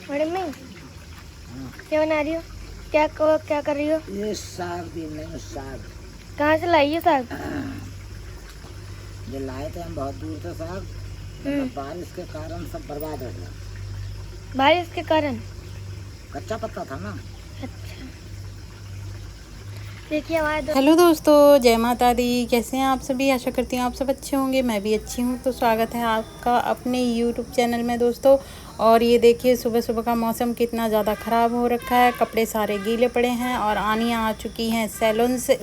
बड़े में क्या बना रही हो? क्या कर रही हो? ये साग दिन में साग कहाँ से लाई है साग? ये लाए थे हम बहुत दूर से साग, मतलब बारिश के कारण सब बर्बाद हो गया। बारिश के कारण? कच्चा पत्ता था ना। अच्छा, देखिए हमारे हेलो दोस्तों, जय माता दी। कैसे हैं आप सभी? आशा करती हूँ आप सब अच्छे होंगे। मैं भी अच्छी हूँ। तो स्वागत है आपका अपने यूट्यूब चैनल में दोस्तों। और ये देखिए सुबह सुबह का मौसम कितना ज़्यादा ख़राब हो रखा है। कपड़े सारे गीले पड़े हैं और आनिया आ चुकी हैं सैलून से,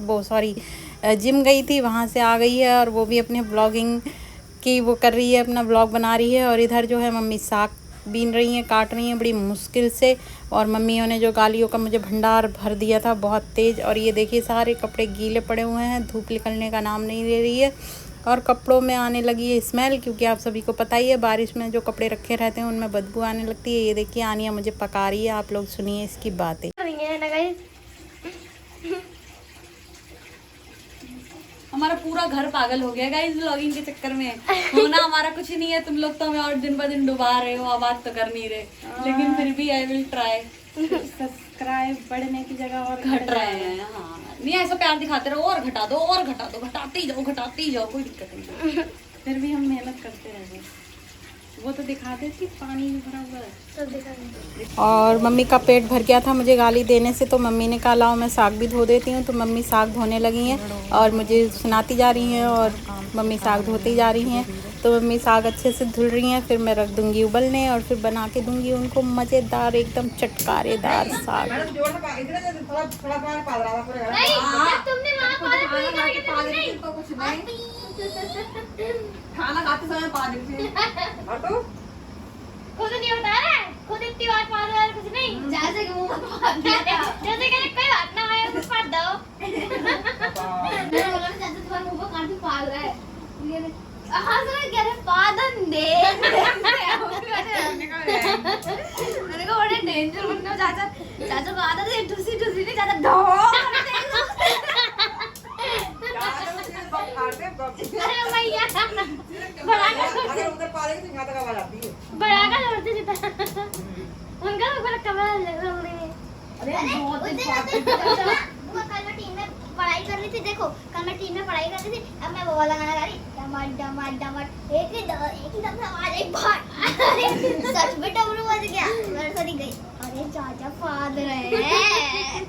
जिम गई थी, वहाँ से आ गई है और वो भी अपने ब्लॉगिंग की वो कर रही है, अपना ब्लॉग बना रही है। और इधर जो है मम्मी साग बीन रही हैं, काट रही हैं बड़ी मुश्किल से। और मम्मियों ने जो गालियों का मुझे भंडार भर दिया था बहुत तेज़। और ये देखिए सारे कपड़े गीले पड़े हुए हैं, धूप निकलने का नाम नहीं ले रही है और कपड़ों में आने लगी है स्मेल, क्योंकि आप सभी को पता ही है बारिश में जो कपड़े रखे रहते हैं उनमें बदबू आने लगती है। ये देखिए आनिया मुझे पका रही है, आप लोग सुनिए इसकी बातें। हमारा पूरा घर पागल हो गया गाइस व्लॉगिंग के चक्कर में। होना हमारा कुछ नहीं है, तुम लोग तो हमें और दिन ब दिन डुबा रहे हो, आवाज तो कर नहीं रहे, लेकिन फिर भी आई विल ट्राई। सब्सक्राइब बढ़ने की जगह और घट रहे हैं। हाँ, नहीं ऐसा प्यार दिखाते रहो और घटा दो और घटा दो, घटाते ही जाओ, कोई दिक्कत नहीं। फिर भी हम मेहनत करते रहेंगे। वो तो दिखाते थे पानी भी भरा हुआ है। और मम्मी का पेट भर गया था मुझे गाली देने से, तो मम्मी ने कहा लाओ मैं साग भी धो देती हूँ। तो मम्मी साग धोने लगी हैं और मुझे सुनाती जा रही हैं और मम्मी साग धोती जा रही हैं। तो मम्मी साग अच्छे से धुल रही हैं, फिर मैं रख दूँगी उबलने और फिर बना के दूँगी उनको मज़ेदार एकदम चटकारेदार साग। खाना खाते समय पा देते खुद नहीं बता रहा है, खुद इतनी बात मार रहा है, कुछ नहीं जैसे कि मुंह में बात जैसे कि कोई बात ना आए उस पर दो। मैं बोला ना जैसे तुम्हारे मुंह में कांटी पाल रहा है, ये हाँ सर कह रहे पादन दे। मैंने कहा बड़े डेंजर बनना चाचा, चाचा को आदत है ठुसी नहीं चाचा ढो। अरे भैया बड़ा का जोड़ते जीता उनका ऊपर कमरा लग रही है। कल मैं टीम में पढ़ाई कर रही थी, देखो कल मैं टीम में पढ़ाई कर रही थी, अब मैं वो वाला गाना गा रही टमाट एक ही दम से आवाज एक बार सच में डमरू बज गया, मैं सड़ी गई। अरे चाचा फाद रहे हैं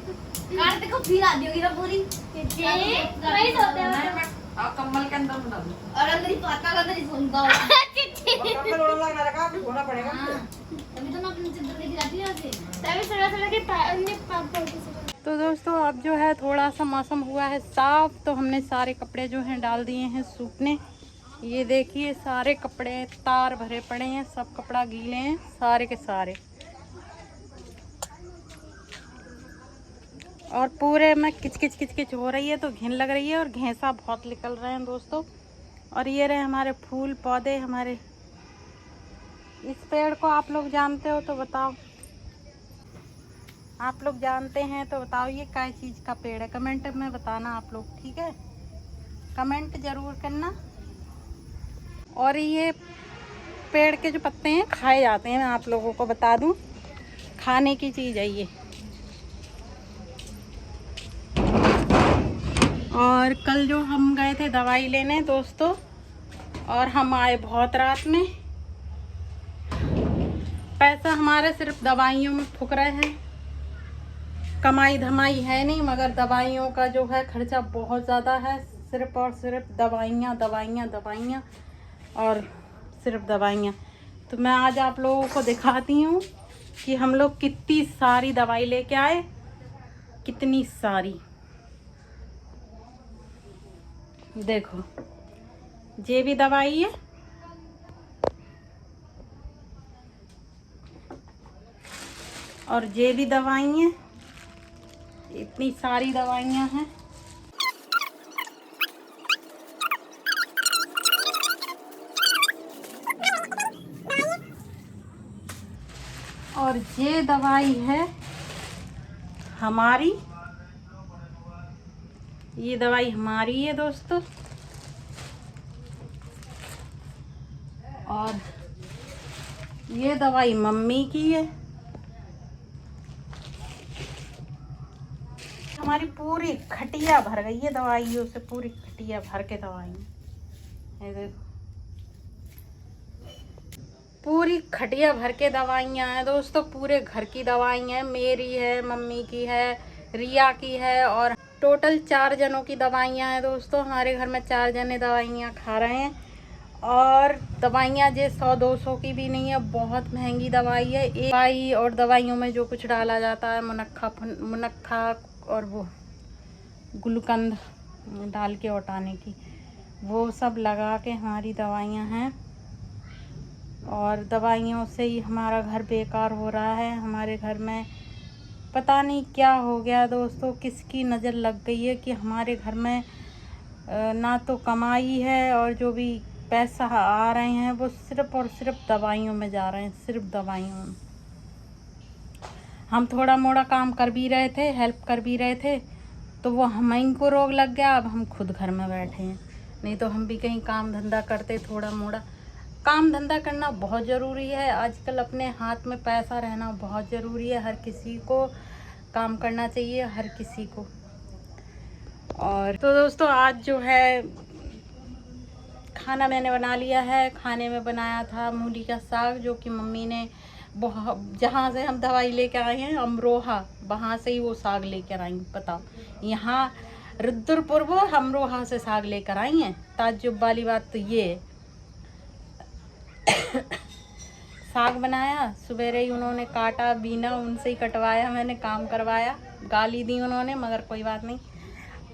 कार देखो फिर आधी होगी ना पूरी वही सोते हैं और कम्बल के अंदर बना दो और अंदर ही पाता का अंदर ही सुनता हूं कम्बल ओढ़ना लगा रखा फिर होना पड़ेगा। अभी तो ना अपनी चद्दर लेके जाती है ऐसे तभी थोड़ा के पाप तो दोस्तों अब जो है थोड़ा सा मौसम हुआ है साफ, तो हमने सारे कपड़े जो हैं डाल दिए हैं सूखने। ये देखिए सारे कपड़े तार भरे पड़े हैं, सब कपड़ा गीले हैं सारे के सारे। और पूरे में किच हो रही है, तो घिन लग रही है और घेंसा बहुत निकल रहे हैं दोस्तों। और ये रहे हमारे फूल पौधे। हमारे इस पेड़ को आप लोग जानते हो तो बताओ, आप लोग जानते हैं तो बताओ ये क्या चीज़ का पेड़ है, कमेंट में बताना आप लोग, ठीक है? कमेंट ज़रूर करना। और ये पेड़ के जो पत्ते हैं खाए जाते हैं, मैं आप लोगों को बता दूं, खाने की चीज़ है ये। और कल जो हम गए थे दवाई लेने दोस्तों, और हम आए बहुत रात में, पैसा हमारे सिर्फ दवाइयों में फूक रहे हैं, कमाई धमाई है नहीं, मगर दवाइयों का जो है खर्चा बहुत ज़्यादा है। सिर्फ और सिर्फ दवाइयाँ और सिर्फ दवाइयाँ। तो मैं आज आप लोगों को दिखाती हूँ कि हम लोग कितनी सारी दवाई लेके आए, कितनी सारी। देखो ये भी दवाई है, और ये भी दवाई है, इतनी सारी दवाइयाँ हैं। और ये दवाई है हमारी, ये दवाई हमारी है दोस्तों। और ये दवाई मम्मी की है। हमारी पूरी खटिया भर गई है दवाइयों से, पूरी खटिया भर के दवाइयाँ। ये देखो पूरी खटिया भर के दवाइयाँ हैं दोस्तों, पूरे घर की दवाइयाँ हैं। मेरी है, मम्मी की है, रिया की है और टोटल 4 जनों की दवाइयाँ हैं दोस्तों। हमारे घर में 4 जने दवाइयाँ खा रहे हैं और दवाइयाँ जो 100-200 की भी नहीं है, बहुत महंगी दवाई है। एक दवाई और दवाइयों में जो कुछ डाला जाता है, मुनक्खा और वो गुलकंद डाल के औटाने की, वो सब लगा के हमारी दवाइयाँ हैं और दवाइयों से ही हमारा घर बेकार हो रहा है। हमारे घर में पता नहीं क्या हो गया दोस्तों, किसकी नज़र लग गई है कि हमारे घर में ना तो कमाई है और जो भी पैसा आ रहे हैं वो सिर्फ़ और सिर्फ दवाइयों में जा रहे हैं, सिर्फ दवाइयों में। हम थोड़ा मोड़ा काम कर भी रहे थे, हेल्प कर भी रहे थे, तो वो हमें को रोग लग गया। अब हम खुद घर में बैठे हैं, नहीं तो हम भी कहीं काम धंधा करते। थोड़ा मोड़ा काम धंधा करना बहुत ज़रूरी है आजकल, अपने हाथ में पैसा रहना बहुत ज़रूरी है। हर किसी को काम करना चाहिए, हर किसी को। और तो दोस्तों आज जो है खाना मैंने बना लिया है। खाने में बनाया था मूली का साग, जो कि मम्मी ने जहाँ से हम दवाई लेकर आए हैं अमरोहा, वहाँ से ही वो साग लेकर आई। बताओ, यहाँ रुद्रपुर वो अमरोहा से साग लेकर आई हैं। ताज्जुब वाली बात तो ये है। साग बनाया, सवेरे ही उन्होंने काटा बीना, उनसे ही कटवाया, मैंने काम करवाया। गाली दी उन्होंने मगर कोई बात नहीं।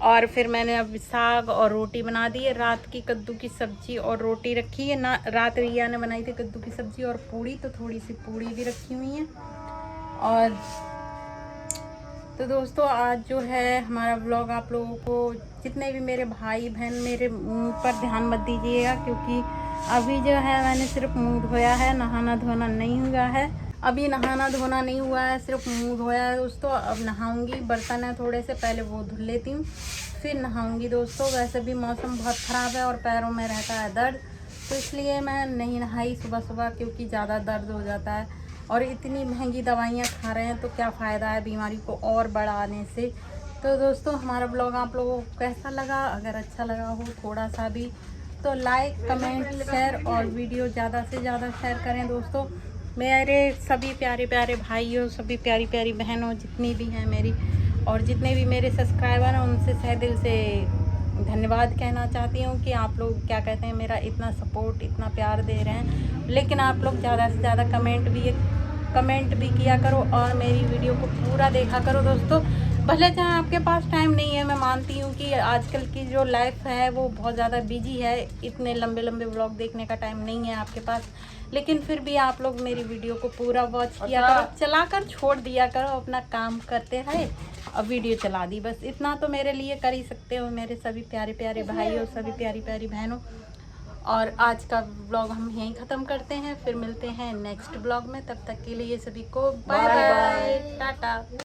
और फिर मैंने अब साग और रोटी बना दी है। रात की कद्दू की सब्जी और रोटी रखी है ना, रात रिया ने बनाई थी कद्दू की सब्जी और पूड़ी, तो थोड़ी सी पूड़ी भी रखी हुई है। और तो दोस्तों आज जो है हमारा व्लॉग, आप लोगों को जितने भी मेरे भाई बहन, मेरे मुंह पर ध्यान मत दीजिएगा, क्योंकि अभी जो है मैंने सिर्फ मुंह धोया है, नहाना धोना नहीं हुआ है। अभी नहाना धोना नहीं हुआ है, सिर्फ मुंह धोया है दोस्तों। अब नहाऊंगी, बर्तन है थोड़े से, पहले वो धुल लेती हूँ फिर नहाऊंगी दोस्तों। वैसे भी मौसम बहुत ख़राब है और पैरों में रहता है दर्द, तो इसलिए मैं नहीं नहाई सुबह सुबह, क्योंकि ज़्यादा दर्द हो जाता है। और इतनी महंगी दवाइयाँ खा रहे हैं तो क्या फ़ायदा है बीमारी को और बढ़ाने से। तो दोस्तों हमारा ब्लॉग आप लोगों को कैसा लगा? अगर अच्छा लगा हो थोड़ा सा भी तो लाइक, कमेंट, शेयर और वीडियो ज़्यादा से ज़्यादा शेयर करें दोस्तों। मेरे सभी प्यारे प्यारे भाइयों, सभी प्यारी प्यारी बहनों, जितनी भी हैं मेरी, और जितने भी मेरे सब्सक्राइबर हैं, उनसे तहे दिल से धन्यवाद कहना चाहती हूँ कि आप लोग क्या कहते हैं, मेरा इतना सपोर्ट, इतना प्यार दे रहे हैं। लेकिन आप लोग ज़्यादा से ज़्यादा कमेंट भी किया करो और मेरी वीडियो को पूरा देखा करो दोस्तों। भले चाहे आपके पास टाइम नहीं है, मैं मानती हूँ कि आजकल की जो लाइफ है वो बहुत ज़्यादा बिजी है, इतने लंबे लंबे व्लॉग देखने का टाइम नहीं है आपके पास, लेकिन फिर भी आप लोग मेरी वीडियो को पूरा वॉच किया करो, चलाकर छोड़ दिया करो, अपना काम करते रहे और वीडियो चला दी, बस इतना तो मेरे लिए कर ही सकते हो मेरे सभी प्यारे प्यारे भाइयों, सभी प्यारी प्यारी बहनों। और आज का व्लॉग हम यहीं ख़त्म करते हैं, फिर मिलते हैं नेक्स्ट व्लॉग में। तब तक के लिए सभी को बाय बाय, टाटा।